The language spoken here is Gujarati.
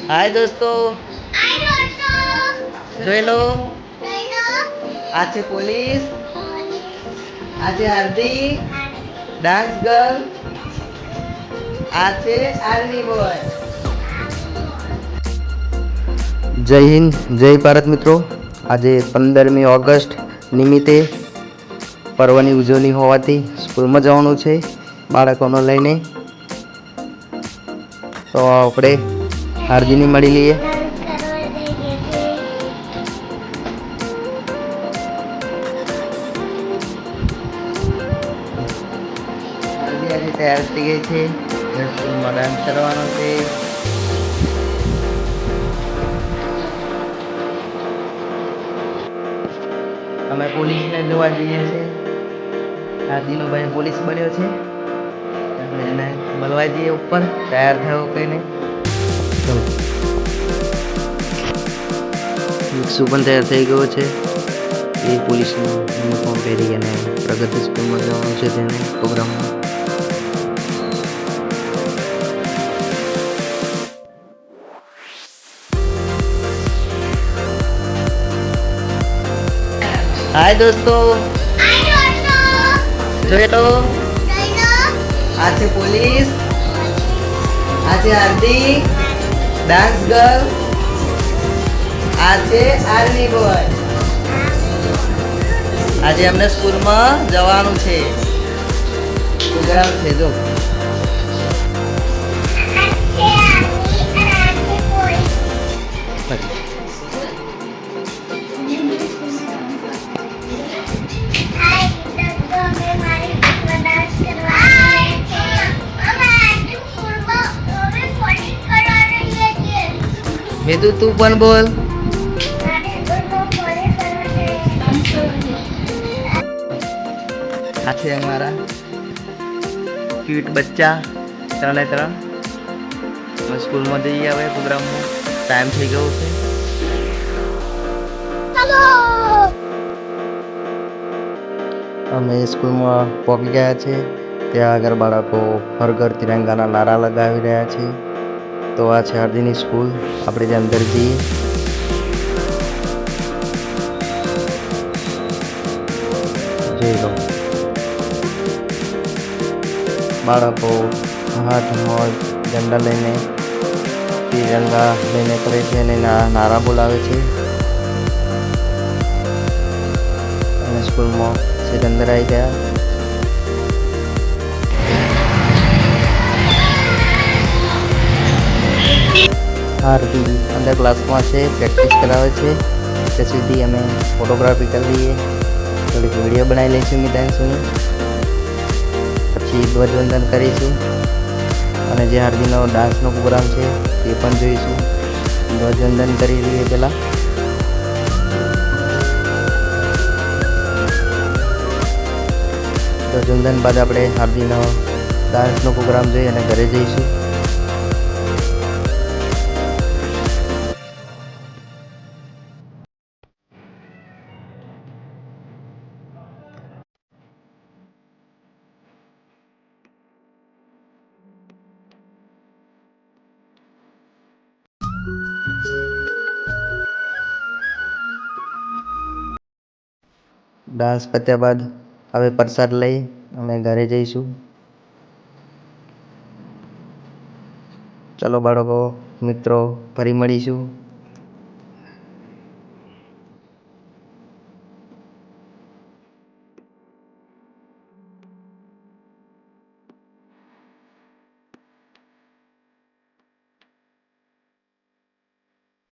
हाय दोस्तों, જોઈ લો આ છે પોલીસ, આ છે હાર્દિક ડાન્સ ગર્લ, આ છે આર્મી બોય. જય હિન્દ, જય ભારત મિત્રો. આજે 15મી ઓગસ્ટ નિમિત્તે પર્વની ઉજવણી હોવાથી સ્કૂલમાં જવાનું છે બાળકોને લઈને. તો આપણે હાર્દિકને મળી લઈએ. હાર્દિક તૈયાર થઈ ગઈ છે, સ્કૂલમાં ડાન્સ કરવાનો છે. અમે પોલીસને જોવા જઈએ છીએ. હાર્દિકનો ભાઈ પોલીસ બન્યો છે, આપણે એને બોલવા જઈએ ઉપર. તૈયાર થયો કહીને શું પણ તૈયાર થઈ ગયો છે. એ પોલીસનું યુનિફોર્મ પહેરી અને પ્રગતિ સ્કૂલમાં જવાનું છે તેને પ્રોગ્રામમાં. हाय दोस्तों, જોઈ લો આ છે પોલીસ, આ છે હાર્દિક ડાન્સ ગર્લ, આ છે આર્મી બોય. આજે અમને સ્કૂલમાં જવાનું છે, પ્રોગ્રામ છે. જો મેદુ તું પણ બોલ. આ છે અમારા ક્યુટ બચ્ચા 3 અમે સ્કૂલમાં જઈએ હવે પ્રોગ્રામમાં. ટાઈમ થઈ ગયો છે. અમે સ્કૂલમાં પહોંચી ગયા છે. ત્યાં આગળ બાળકો હર ઘર તિરંગાના નારા લગાવી રહ્યા છે. તો આ છે હાર્દિકની સ્કૂલ. આપણે જે અંદર જઈએ. જોઈ લો બાળકો હાથમાં ઝંડા લઈને તિરંગા લઈને કરે છે અને નારા બોલાવે છે. અને સ્કૂલમાં સીટ અંદર આવી ગયા. હાર્દિક અંદર ક્લાસમાં છે, પ્રેક્ટિસ કરાવે છે. ત્યાં સુધી અમે ફોટોગ્રાફી કરી લઈએ, થોડીક વિડીયો બનાવી લઈશું મિતાંશુની. પછી ધ્વજવંદન કરીશું અને જે હાર્દિકનો ડાન્સનો પ્રોગ્રામ છે તે પણ જોઈશું. ધ્વજવંદન કરી લઈએ પહેલાં. ધ્વજવંદન બાદ આપણે હાર્દિકનો ડાન્સનો પ્રોગ્રામ જોઈ અને ઘરે જઈશું. ડાન્સ પત્યા બાદ હવે પ્રસાદ લઈ અમે ઘરે જઈશું. ચલો બાળકો મિત્રો, ફરી મળીશું.